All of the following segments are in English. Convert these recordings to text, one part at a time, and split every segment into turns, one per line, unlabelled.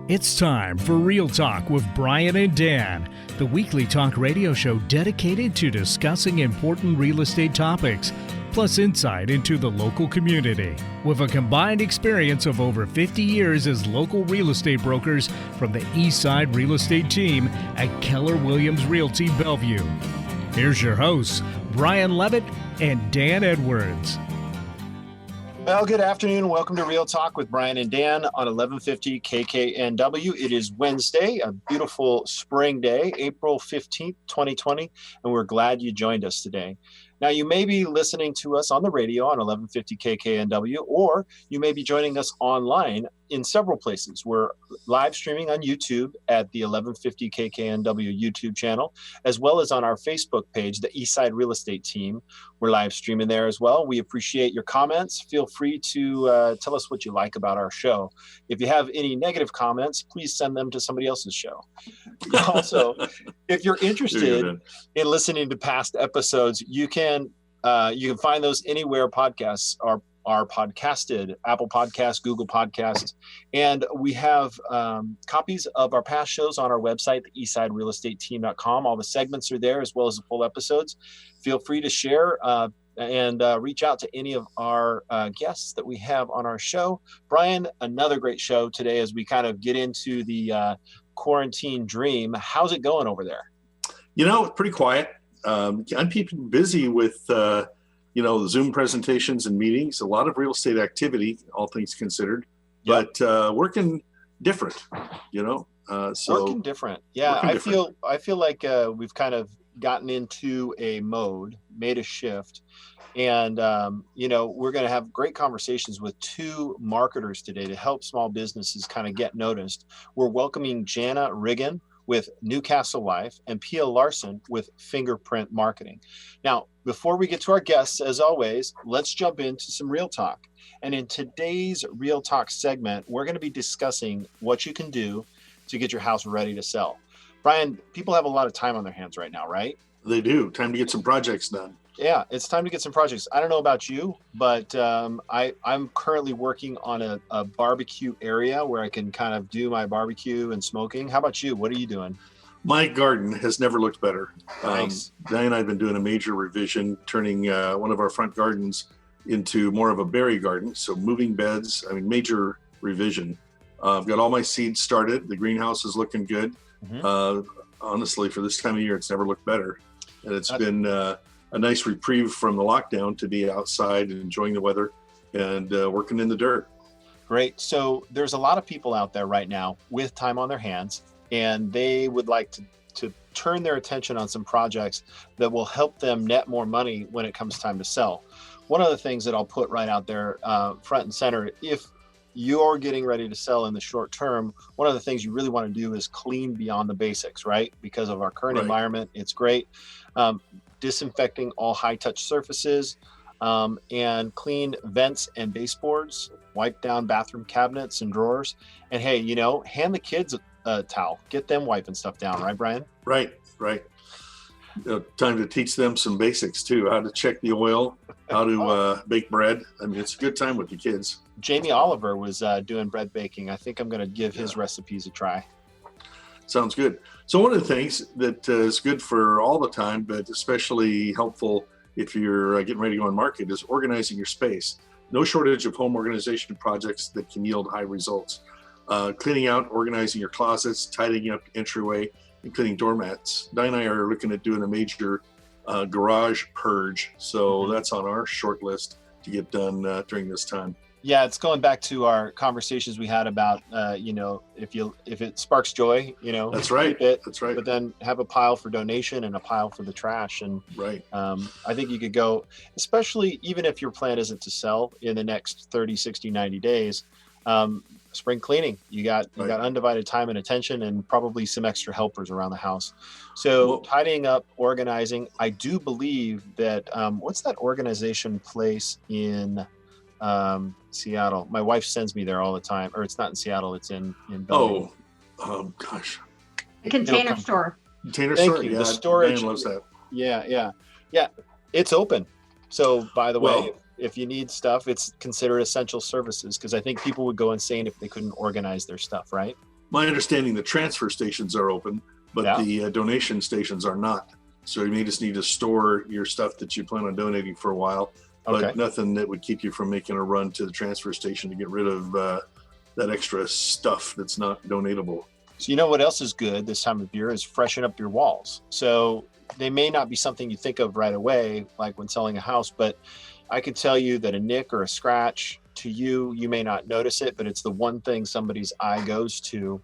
It's time for Real Talk with Brian and Dan, the weekly talk radio show dedicated to discussing important real estate topics, plus insight into the local community. With a combined experience of over 50 years as local real estate brokers from the East Side Real Estate Team at Keller Williams Realty Bellevue. Here's your hosts, Brian Levitt and Dan Edwards.
Well, good afternoon. Welcome to Real Talk with Brian and Dan on 1150 KKNW. It is Wednesday, a beautiful spring day, April 15th, 2020, and we're glad you joined us today. Now, you may be listening to us on the radio on 1150 KKNW, or you may be joining us online in several places. We're live streaming on YouTube at the 1150 KKNW YouTube channel, as well as on our Facebook page, the Eastside Real Estate Team. We're live streaming there as well. We appreciate your comments. Feel free to tell us what you like about our show. If you have any negative comments, please send them to somebody else's show. Also, if you're interested in listening to past episodes, you can find those anywhere podcasts are podcasted, Apple Podcasts, Google Podcasts, and we have copies of our past shows on our website, the eastsiderealestateteam.com. All the segments are there as well as the full episodes. Feel free to share and reach out to any of our guests that we have on our show. Brian, another great show today as we kind of get into the quarantine dream. How's it going over there?
You know, it's pretty quiet. I'm keeping busy with, Zoom presentations and meetings, a lot of real estate activity, all things considered, but working different,
working different. Yeah, I feel like we've kind of gotten into a mode, made a shift. And, we're going to have great conversations with two marketers today to help small businesses kind of get noticed. We're welcoming Jana Riggin with Newcastle Life and Pia Larson with Fingerprint Marketing. Now, before we get to our guests, as always, let's jump into some Real Talk. And in today's Real Talk segment, we're going to be discussing what you can do to get your house ready to sell. Brian, people have a lot of time on their hands right now, right?
They do. Time to get some projects done.
Yeah, it's time to get some projects. I don't know about you, but I'm currently working on a barbecue area where I can kind of do my barbecue and smoking. How about you? What are you doing?
My garden has never looked better.
Nice.
Diane and I have been doing a major revision, turning one of our front gardens into more of a berry garden. So moving beds, major revision. I've got all my seeds started. The greenhouse is looking good. Mm-hmm. Honestly, for this time of year, it's never looked better. And it's been a nice reprieve from the lockdown to be outside and enjoying the weather and working in the dirt.
Great. So there's a lot of people out there right now with time on their hands, and they would like to turn their attention on some projects that will help them net more money when it comes time to sell. One of the things that I'll put right out there front and center, if you're getting ready to sell in the short term, one of the things you really want to do is clean beyond the basics, right? Because of our current environment, it's great. Disinfecting all high-touch surfaces, and clean vents and baseboards, wipe down bathroom cabinets and drawers. And hey, hand the kids a towel, get them wiping stuff down, right, Brian?
Right. Time to teach them some basics too, how to check the oil, how to bake bread. It's a good time with the kids.
Jamie Oliver was doing bread baking. I think I'm going to give his recipes a try.
Sounds good. So one of the things that is good for all the time, but especially helpful if you're getting ready to go on market, is organizing your space. No shortage of home organization projects that can yield high results. Cleaning out, organizing your closets, tidying up entryway, and cleaning doormats. Diane and I are looking at doing a major garage purge. So that's on our short list to get done during this time.
Yeah, it's going back to our conversations we had about, if it sparks joy,
that's right.
Keep it,
that's right.
But then have a pile for donation and a pile for the trash. And I think you could go, especially even if your plan isn't to sell in the next 30, 60, 90 days, spring cleaning. You got undivided time and attention and probably some extra helpers around the house. So tidying up, organizing. I do believe that, what's that organization place in Seattle? My wife sends me there all the time, or it's not in Seattle, it's in Bellevue.
Gosh.
The Container Store.
Container
Thank
Store.
you.
Yeah,
The storage.
Dan loves that.
Yeah. It's open. So by the way, if you need stuff, it's considered essential services, because I think people would go insane if they couldn't organize their stuff, right?
My understanding, the transfer stations are open, but
Yeah.
the donation stations are not. So you may just need to store your stuff that you plan on donating for a while, but
Okay.
nothing that would keep you from making a run to the transfer station to get rid of that extra stuff that's not donatable.
So you know what else is good this time of year is freshen up your walls. So they may not be something you think of right away, like when selling a house, but I could tell you that a nick or a scratch to you, you may not notice it, but it's the one thing somebody's eye goes to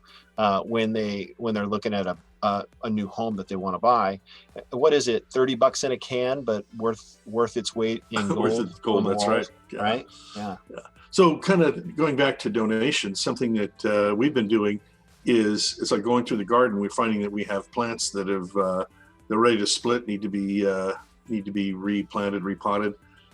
when they're looking at a new home that they want to buy. What is it? $30 in a can, but worth its weight in gold.
Worth its gold. That's right. Yeah.
Right. Yeah.
So kind of going back to donations, something that we've been doing is it's like going through the garden. We're finding that we have plants that they're ready to split, need to be replanted, repotted.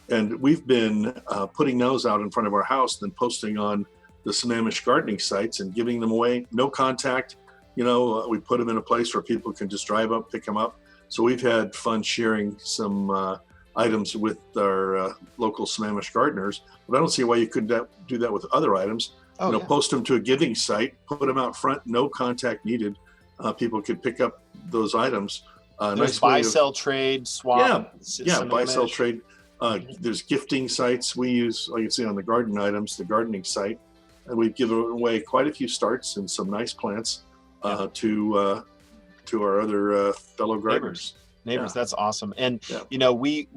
And we've been putting those out in front of our house, then posting on the Sammamish gardening sites and giving them away. No contact. We put them in a place where people can just drive up, pick them up. So we've had fun sharing some items with our local Sammamish gardeners. But I don't see why you couldn't do that with other items.
Oh, yeah.
Post them to a giving site, put them out front, no contact needed. People could pick up those items.
There's buy, sell, trade, swap.
Yeah, buy, sell, trade. There's gifting sites we use, like you see on the garden items, the gardening site, and we've given away quite a few starts and some nice plants to our other fellow gardeners.
Neighbors,
Yeah.
that's awesome. And
Yeah.
we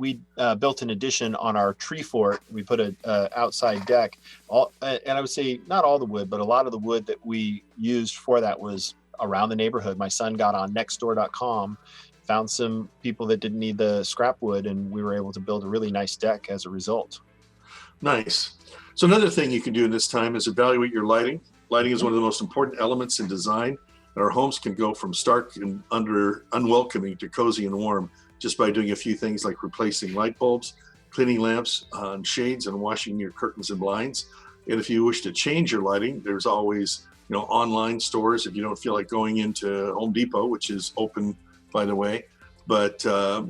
built an addition on our tree fort. We put a outside deck. And I would say not all the wood, but a lot of the wood that we used for that was around the neighborhood. My son got on nextdoor.com, found some people that didn't need the scrap wood, and we were able to build a really nice deck as a result.
Nice. So another thing you can do in this time is evaluate your lighting. Lighting is one of the most important elements in design. Our homes can go from stark and unwelcoming to cozy and warm just by doing a few things like replacing light bulbs, cleaning lamps, shades, and washing your curtains and blinds. And if you wish to change your lighting, there's always online stores if you don't feel like going into Home Depot, which is open, by the way. But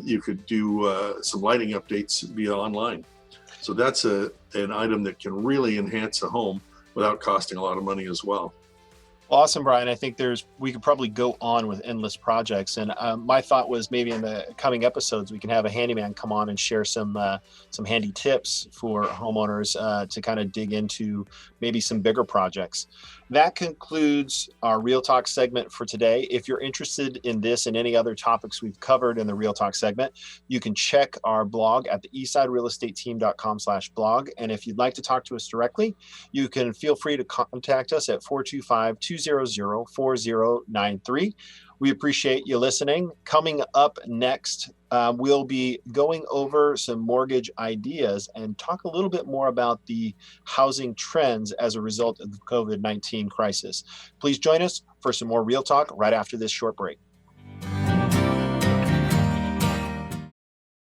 you could do some lighting updates via online. So that's an item that can really enhance a home without costing a lot of money as well.
Awesome, Brian. I think we could probably go on with endless projects. And my thought was maybe in the coming episodes, we can have a handyman come on and share some handy tips for homeowners to kind of dig into maybe some bigger projects. That concludes our Real Talk segment for today. If you're interested in this and any other topics we've covered in the Real Talk segment, you can check our blog at the eastsiderealestateteam.com/blog. And if you'd like to talk to us directly, you can feel free to contact us at 425-200-4093. We appreciate you listening. Coming up next, we'll be going over some mortgage ideas and talk a little bit more about the housing trends as a result of the COVID-19 crisis. Please join us for some more Real Talk right after this short break.